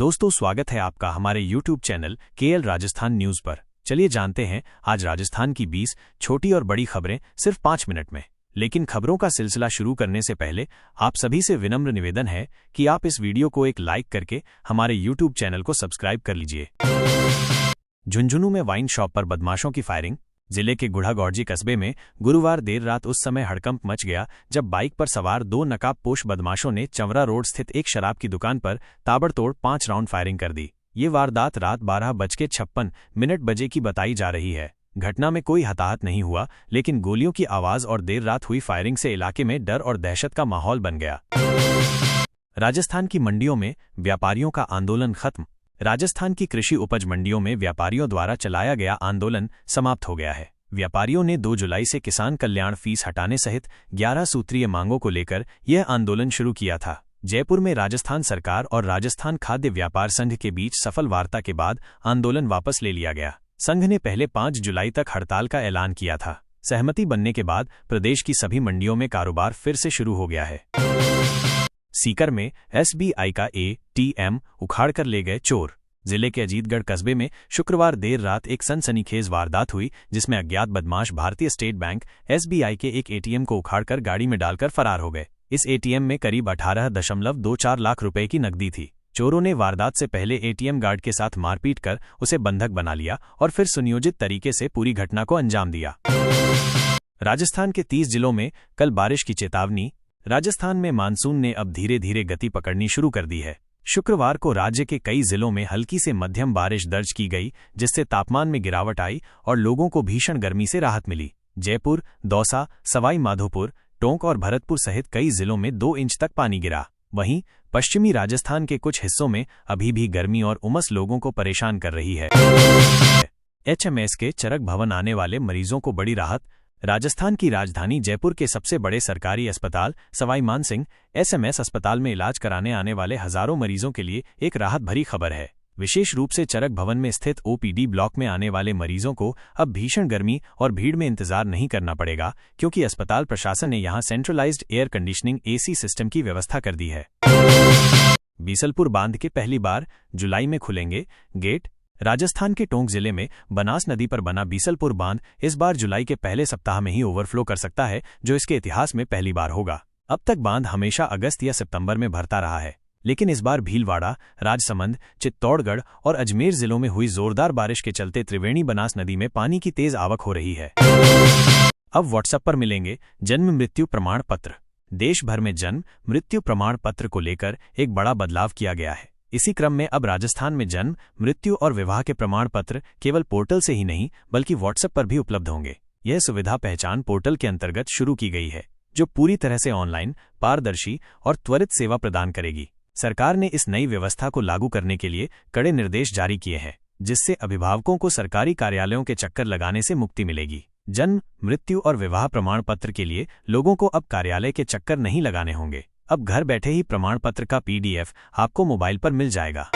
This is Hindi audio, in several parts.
दोस्तों, स्वागत है आपका हमारे YouTube channel KL Rajasthan news पर। चलिए जानते हैं आज राजस्थान की 20 छोटी और बड़ी खबरें सिर्फ 5 मिनट में। लेकिन खबरों का सिलसिला शुरू करने से पहले आप सभी से विनम्र निवेदन है कि आप इस वीडियो को एक लाइक करके हमारे YouTube चैनल को सब्सक्राइब कर लीजिए। झुंझुनू में वाइन शॉप पर बदमाशों की फायरिंग। जिले के गुढ़ागौड़जी कस्बे में गुरुवार देर रात उस समय हड़कंप मच गया जब बाइक पर सवार 2 नकाबपोश बदमाशों ने चंवरा रोड स्थित एक शराब की दुकान पर ताबड़तोड़ 5 राउंड फायरिंग कर दी। ये वारदात रात 12:56 बजे की बताई जा रही है। घटना में कोई हताहत नहीं हुआ, लेकिन गोलियों की आवाज और देर रात हुई फायरिंग से इलाके में डर और दहशत का माहौल बन गया। राजस्थान की मंडियों में व्यापारियों का आंदोलन खत्म। राजस्थान की कृषि उपज मंडियों में व्यापारियों द्वारा चलाया गया आंदोलन समाप्त हो गया है। व्यापारियों ने 2 जुलाई से किसान कल्याण फीस हटाने सहित 11 सूत्रीय मांगों को लेकर यह आंदोलन शुरू किया था। जयपुर में राजस्थान सरकार और राजस्थान खाद्य व्यापार संघ के बीच सफल वार्ता के बाद आंदोलन वापस ले लिया गया। संघ ने पहले 5 जुलाई तक हड़ताल का ऐलान किया था। सहमति बनने के बाद प्रदेश की सभी मंडियों में कारोबार फिर से शुरू हो गया है। सीकर में SBI का ATM उखाड़कर ले गए चोर। जिले के अजीतगढ़ कस्बे में शुक्रवार देर रात एक सनसनीखेज वारदात हुई, जिसमें अज्ञात बदमाश भारतीय स्टेट बैंक SBI के एक ATM को उखाड़कर गाड़ी में डालकर फरार हो गए। इस ATM में करीब 18.24 लाख रुपए की नकदी थी। चोरों ने वारदात से पहले ATM गार्ड के साथ मारपीट कर उसे बंधक बना लिया और फिर सुनियोजित तरीके से पूरी घटना को अंजाम दिया। राजस्थान के 30 जिलों में कल बारिश की चेतावनी। राजस्थान में मानसून ने अब धीरे धीरे गति पकड़नी शुरू कर दी है। शुक्रवार को राज्य के कई जिलों में हल्की से मध्यम बारिश दर्ज की गई, जिससे तापमान में गिरावट आई और लोगों को भीषण गर्मी से राहत मिली। जयपुर, दौसा, सवाई माधोपुर, टोंक और भरतपुर सहित कई जिलों में 2 इंच तक पानी गिरा। वहीं पश्चिमी राजस्थान के कुछ हिस्सों में अभी भी गर्मी और उमस लोगों को परेशान कर रही है। HMS के चरक भवन आने वाले मरीजों को बड़ी राहत। राजस्थान की राजधानी जयपुर के सबसे बड़े सरकारी अस्पताल सवाई मानसिंह SMS अस्पताल में इलाज कराने आने वाले हजारों मरीजों के लिए एक राहत भरी खबर है। विशेष रूप से चरक भवन में स्थित OPD ब्लॉक में आने वाले मरीजों को अब भीषण गर्मी और भीड़ में इंतजार नहीं करना पड़ेगा, क्योंकि अस्पताल प्रशासन ने यहां centralised air conditioning AC system की व्यवस्था कर दी है। बीसलपुर बांध के पहली बार जुलाई में खुलेंगे गेट। राजस्थान के टोंक जिले में बनास नदी पर बना बीसलपुर बांध इस बार जुलाई के पहले सप्ताह में ही ओवरफ्लो कर सकता है, जो इसके इतिहास में पहली बार होगा। अब तक बांध हमेशा अगस्त या सितंबर में भरता रहा है, लेकिन इस बार भीलवाड़ा, राजसमंद, चित्तौड़गढ़ और अजमेर जिलों में हुई जोरदार बारिश के चलते त्रिवेणी बनास नदी में पानी की तेज आवक हो रही है। अब व्हाट्सएप पर मिलेंगे जन्म मृत्यु प्रमाण पत्र। देश भर में जन्म मृत्यु प्रमाण पत्र को लेकर एक बड़ा बदलाव किया गया है। इसी क्रम में अब राजस्थान में जन्म, मृत्यु और विवाह के प्रमाण पत्र केवल पोर्टल से ही नहीं बल्कि व्हाट्सएप पर भी उपलब्ध होंगे। यह सुविधा पहचान पोर्टल के अंतर्गत शुरू की गई है, जो पूरी तरह से ऑनलाइन, पारदर्शी और त्वरित सेवा प्रदान करेगी। सरकार ने इस नई व्यवस्था को लागू करने के लिए कड़े निर्देश जारी किए हैं, जिससे अभिभावकों को सरकारी कार्यालयों के चक्कर लगाने से मुक्ति मिलेगी। जन्म, मृत्यु और विवाह प्रमाण पत्र के लिए लोगों को अब कार्यालय के चक्कर नहीं लगाने होंगे। अब घर बैठे ही प्रमाण पत्र का PDF आपको मोबाइल पर मिल जाएगा।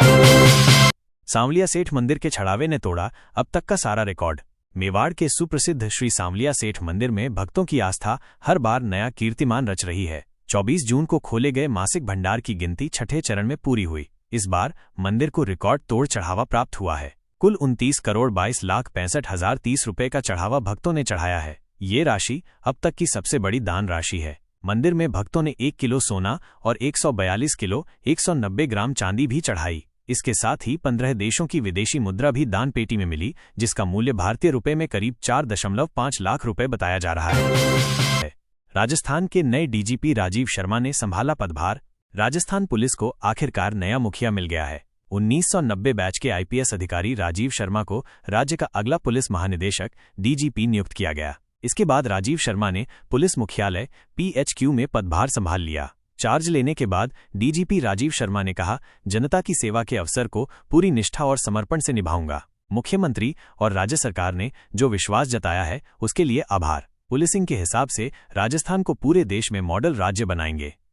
सांवलिया सेठ मंदिर के छड़ावे ने तोड़ा अब तक का सारा रिकॉर्ड। मेवाड़ के सुप्रसिद्ध श्री सांवलिया सेठ मंदिर में भक्तों की आस्था हर बार नया कीर्तिमान रच रही है। 24 जून को खोले गए मासिक भंडार की गिनती 6ठे चरण में पूरी हुई। इस बार मंदिर को रिकॉर्ड तोड़ चढ़ावा प्राप्त हुआ है। कुल 29,22,65,030 रुपए का चढ़ावा भक्तों ने चढ़ाया है। ये राशि अब तक की सबसे बड़ी दान राशि है। मंदिर में भक्तों ने 1 किलो सोना और 142 किलो 190 ग्राम चांदी भी चढ़ाई। इसके साथ ही 15 देशों की विदेशी मुद्रा भी दान पेटी में मिली, जिसका मूल्य भारतीय रुपए में करीब 4.5 लाख रुपए बताया जा रहा है। राजस्थान के नए DGP राजीव शर्मा ने संभाला पदभार। राजस्थान पुलिस को आखिरकार नया मुखिया मिल गया है। 1990 बैच के IPS अधिकारी राजीव शर्मा को राज्य का अगला पुलिस महानिदेशक DGP नियुक्त किया गया। इसके बाद राजीव शर्मा ने पुलिस मुख्यालय PHQ में पदभार संभाल लिया। चार्ज लेने के बाद DGP राजीव शर्मा ने कहा, जनता की सेवा के अवसर को पूरी निष्ठा और समर्पण से निभाऊंगा। मुख्यमंत्री और राज्य सरकार ने जो विश्वास जताया है उसके लिए आभार। पुलिसिंग के हिसाब से राजस्थान को पूरे देश में मॉडल राज्य बनाएंगे।